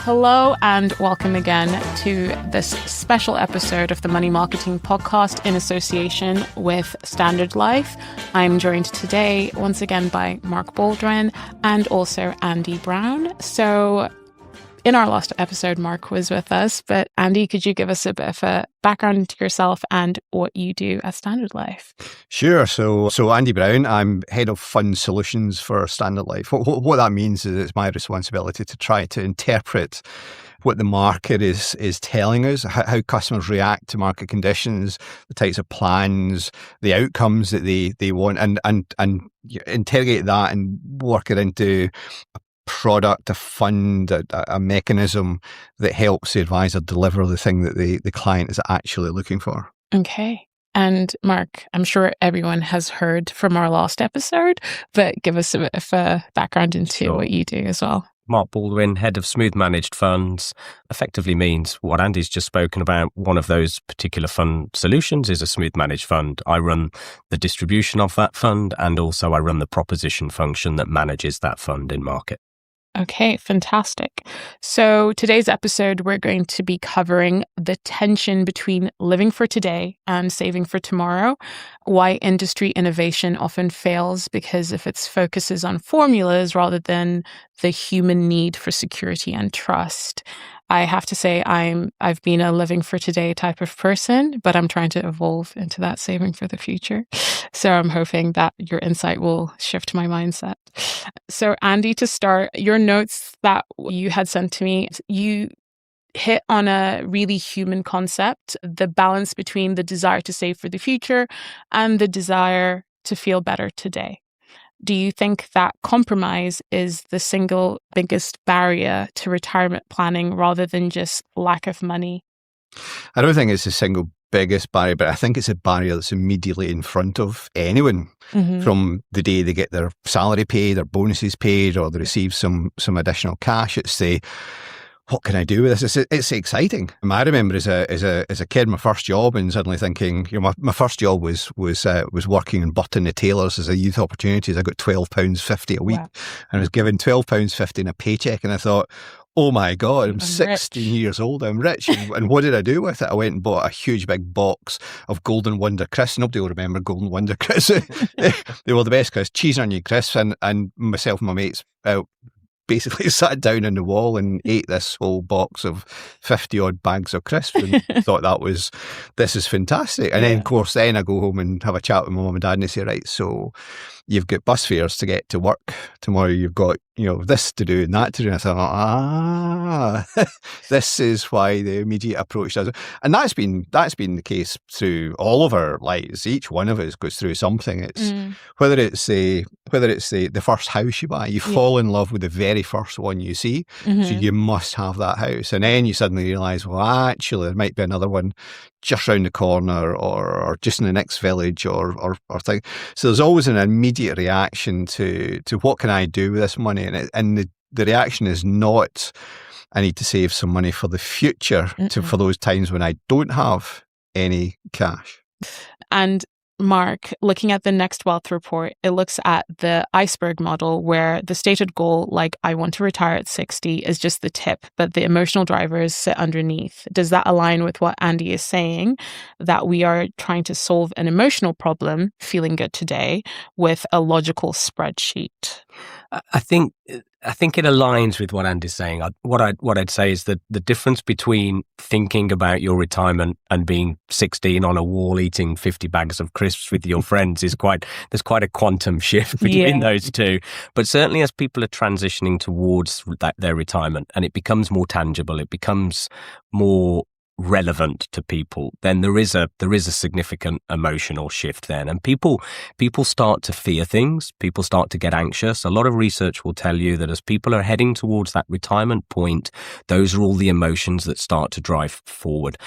Hello and welcome again to this special episode of the Money Marketing Podcast in association with Standard Life. I'm joined today once again by Mark Baldwin and also Andy Brown. So in our last episode, Mark was with us, but Andy, could you give us a bit of a background into yourself and what you do at Standard Life? Sure. So Andy Brown, I'm head of fund solutions for Standard Life. What that means is it's my responsibility to try to interpret what the market is telling us, how customers react to market conditions, the types of plans, the outcomes that they want, and interrogate that and work it into a product, a fund, a mechanism that helps the advisor deliver the thing that the client is actually looking for. Okay. And Mark, I'm sure everyone has heard from our last episode, but give us a bit of a background into what you do as well. Mark Baldwin, head of smooth managed funds, effectively means what Andy's just spoken about. One of those particular fund solutions is a smooth managed fund. I run the distribution of that fund, and also I run the proposition function that manages that fund in market. Okay, fantastic. So today's episode, we're going to be covering the tension between living for today and saving for tomorrow, why industry innovation often fails because if its focus is on formulas rather than the human need for security and trust. I have to say I've been a living for today type of person, but I'm trying to evolve into that saving for the future. So I'm hoping that your insight will shift my mindset. So Andy, to start, your notes that you had sent to me, you hit on a really human concept, the balance between the desire to save for the future and the desire to feel better today. Do you think that compromise is the single biggest barrier to retirement planning rather than just lack of money? I don't think it's the single biggest barrier, but I think it's a barrier that's immediately in front of anyone from the day they get their salary paid, their bonuses paid, or they receive some additional cash. It's the what can I do with this? It's exciting. I remember as a kid, my first job, and suddenly thinking, my first job was working in Burton the Tailors as a youth opportunities. I got £12.50 a week, and I was given £12.50 in a paycheck, and I thought, oh my God, I'm 16 years old, I'm rich. And what did I do with it? I went and bought a huge big box of Golden Wonder crisps. Nobody will remember Golden Wonder crisps. They were the best crisps, cheese and onion crisps, and myself and my mates basically sat down on the wall and ate this whole box of 50 odd bags of crisps and thought this is fantastic. And then of course I go home and have a chat with my mum and dad and they say, right, so you've got bus fares to get to work tomorrow, you've got this to do and that to do. And I thought, this is why the immediate approach does it. And that's been the case through all of our lives. Each one of us goes through something. It's whether it's the first house you buy, you fall in love with the very first one you see, so you must have that house. And then you suddenly realise, well, actually, there might be another one just round the corner or just in the next village or thing. So there's always an immediate reaction to what can I do with this money? And the reaction is not, I need to save some money for the future for those times when I don't have any cash. And Mark, looking at the Next Wealth report, it looks at the iceberg model where the stated goal, like I want to retire at 60, is just the tip, but the emotional drivers sit underneath. Does that align with what Andy is saying, that we are trying to solve an emotional problem, feeling good today, with a logical spreadsheet? I think it aligns with what Andy's saying. What I'd say is that the difference between thinking about your retirement and being 16 on a wall eating 50 bags of crisps with your friends there's quite a quantum shift between those two. But certainly as people are transitioning towards their retirement and it becomes more tangible, it becomes more relevant to people, then there is a significant emotional shift then, and people start to fear things, people start to get anxious. A lot of research will tell you that as people are heading towards that retirement point, those are all the emotions that start to drive forward.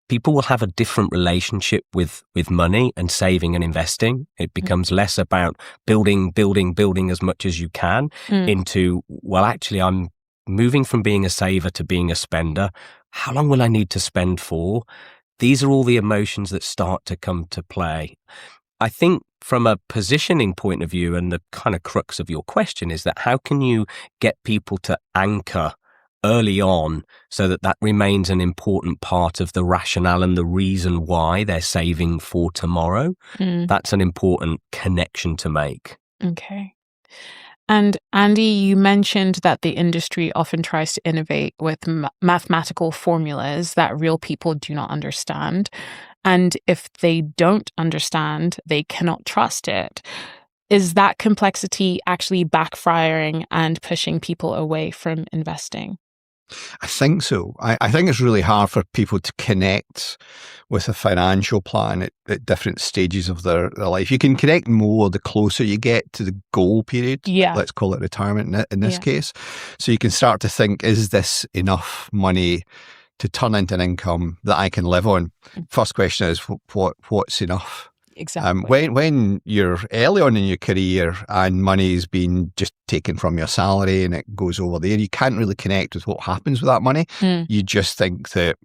People will have a different relationship with money and saving and investing. It becomes less about building as much as you can into, well, actually I'm moving from being a saver to being a spender. How long will I need to spend for? These are all the emotions that start to come to play. I think from a positioning point of view, and the kind of crux of your question is that how can you get people to anchor early on so that remains an important part of the rationale and the reason why they're saving for tomorrow. That's an important connection to make. Okay. And Andy, you mentioned that the industry often tries to innovate with mathematical formulas that real people do not understand. And if they don't understand, they cannot trust it. Is that complexity actually backfiring and pushing people away from investing? I think so. I think it's really hard for people to connect with a financial plan at different stages of their life. You can connect more the closer you get to the goal period. Yeah. Let's call it retirement in this case. So you can start to think, is this enough money to turn into an income that I can live on? First question is, what's enough? Exactly. When you're early on in your career and money's been just taken from your salary and it goes over there, you can't really connect with what happens with that money. You just think that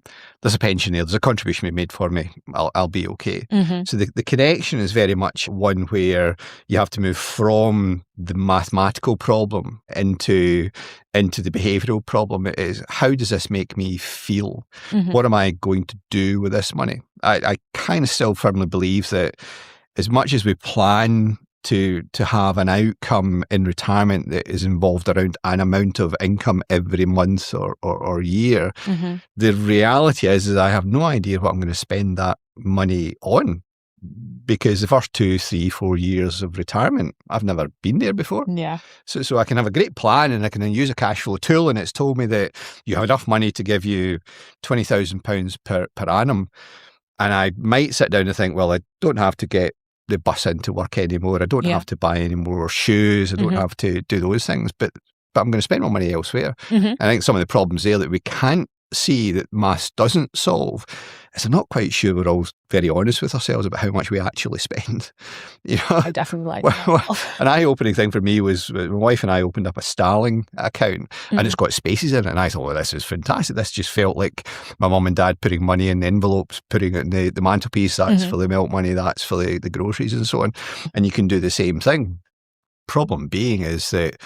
there's a pension there's a contribution being made for me, I'll be okay. So the connection is very much one where you have to move from the mathematical problem into the behavioural problem. It is, how does this make me feel? What am I going to do with this money? I kind of still firmly believe that as much as we plan to have an outcome in retirement that is involved around an amount of income every month or year, the reality is I have no idea what I'm going to spend that money on. Because the first 2, 3, 4 years of retirement, I've never been there before. Yeah. So I can have a great plan and I can then use a cash flow tool, and it's told me that you have enough money to give you £20,000 per annum. And I might sit down and think, well, I don't have to get the bus into work anymore. I don't have to buy any more shoes. I don't have to do those things, but I'm going to spend my money elsewhere. I think some of the problems there that we can't see that maths doesn't solve is I'm not quite sure we're all very honest with ourselves about how much we actually spend. I definitely like that. An eye-opening thing for me was my wife and I opened up a Starling account and it's got spaces in it, and I thought, well, this is fantastic. This just felt like my mum and dad putting money in envelopes, putting it in the mantelpiece. That's for the milk money, that's for the groceries and so on. And you can do the same thing. Problem being is that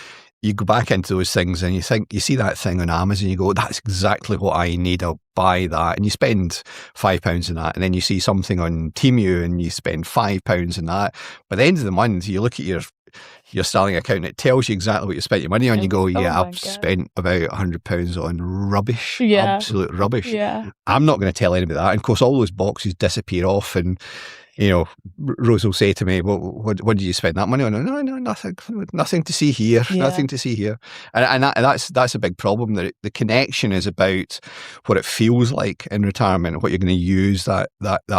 you go back into those things and you see that thing on Amazon, you go, that's exactly what I need, I'll buy that. And you spend £5 on that. And then you see something on Temu and you spend £5 on that. By the end of the month, you look at your Starling account, it tells you exactly what you spent your money on. You go, I've spent about £100 on rubbish, absolute rubbish. I'm not going to tell anybody that. And of course, all those boxes disappear off, and Rose will say to me, well, what did you spend that money on? No, nothing to see here, nothing to see here. And that's a big problem. The connection is about what it feels like in retirement, what you're going to use that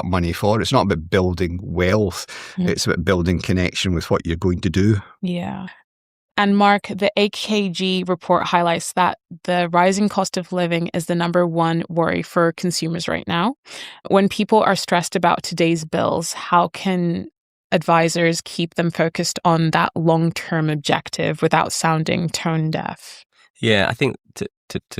money for. It's not about building wealth. It's about building connection with what you're going to do. Yeah. And Mark, the AKG report highlights that the rising cost of living is the number one worry for consumers right now. When people are stressed about today's bills, how can advisors keep them focused on that long-term objective without sounding tone deaf? Yeah, I think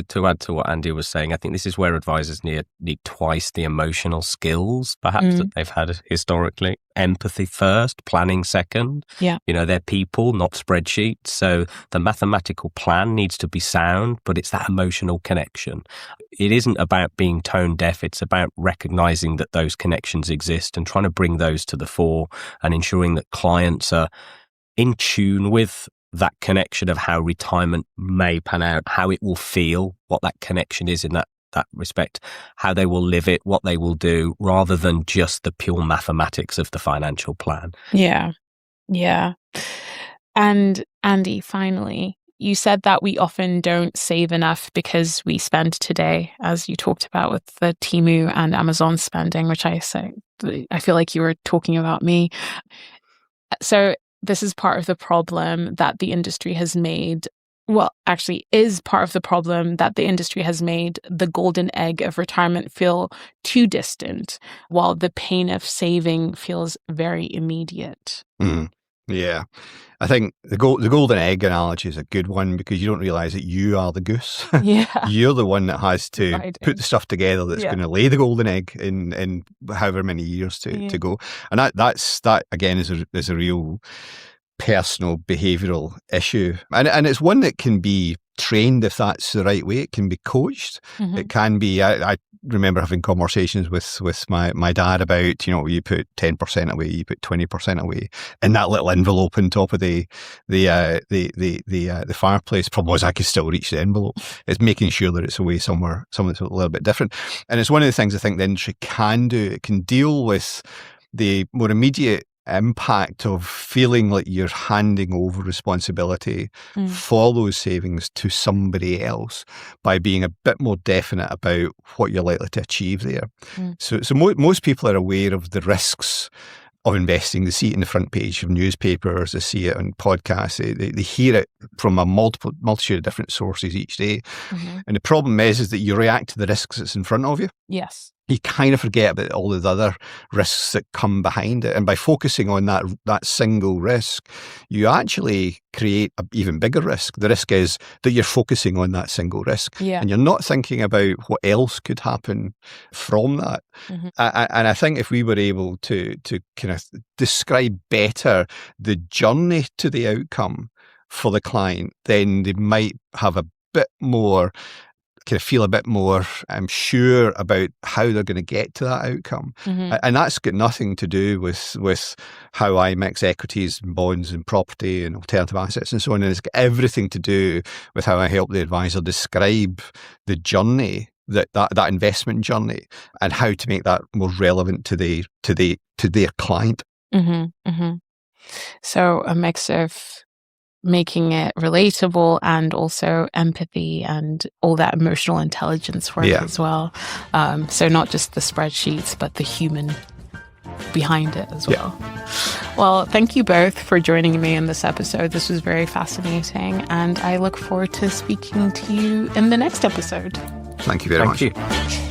to add to what Andy was saying, I think this is where advisors need twice the emotional skills, perhaps, that they've had historically. Empathy first, planning second. Yeah. They're people, not spreadsheets. So the mathematical plan needs to be sound, but it's that emotional connection. It isn't about being tone deaf. It's about recognizing that those connections exist and trying to bring those to the fore and ensuring that clients are in tune with that connection of how retirement may pan out, how it will feel, what that connection is in that respect, how they will live it, what they will do, rather than just the pure mathematics of the financial plan. Yeah. And Andy, finally, you said that we often don't save enough because we spend today, as you talked about with the Temu and Amazon spending, which I feel like you were talking about me. So this is part of the problem that the industry has made. Well, actually is part of the problem that the industry has made the golden egg of retirement feel too distant, while the pain of saving feels very immediate. Yeah. I think the golden egg analogy is a good one, because you don't realise that you are the goose. Yeah. You're the one that has to put the stuff together that's going to lay the golden egg in however many years to go. And that again is a real personal behavioural issue. And it's one that can be trained if that's the right way. It can be coached. It can be, I remember having conversations with my dad about, you put 10% away, you put 20% away in that little envelope on top of the fireplace. Problem was I could still reach the envelope. It's making sure that it's away somewhere that's a little bit different. And it's one of the things I think the industry can do. It can deal with the more immediate impact of feeling like you're handing over responsibility for those savings to somebody else by being a bit more definite about what you're likely to achieve there. So most people are aware of the risks of investing. They see it in the front page of newspapers, they see it on podcasts, they hear it from a multitude of different sources each day. And the problem is that you react to the risks that's in front of you. Yes. You kind of forget about all the other risks that come behind it. And by focusing on that single risk, you actually create an even bigger risk. The risk is that you're focusing on that single risk and you're not thinking about what else could happen from that. And I think if we were able to kind of describe better the journey to the outcome for the client, then they might have a bit more, kind of feel a bit more sure about how they're going to get to that outcome. And that's got nothing to do with how I mix equities and bonds and property and alternative assets and so on. And it's got everything to do with how I help the advisor describe the journey, that investment journey, and how to make that more relevant to their client. So a mix of making it relatable and also empathy and all that emotional intelligence work as well. So not just the spreadsheets, but the human behind it as well. Well, thank you both for joining me in this episode. This was very fascinating, and I look forward to speaking to you in the next episode. Thank you very much. Thank you.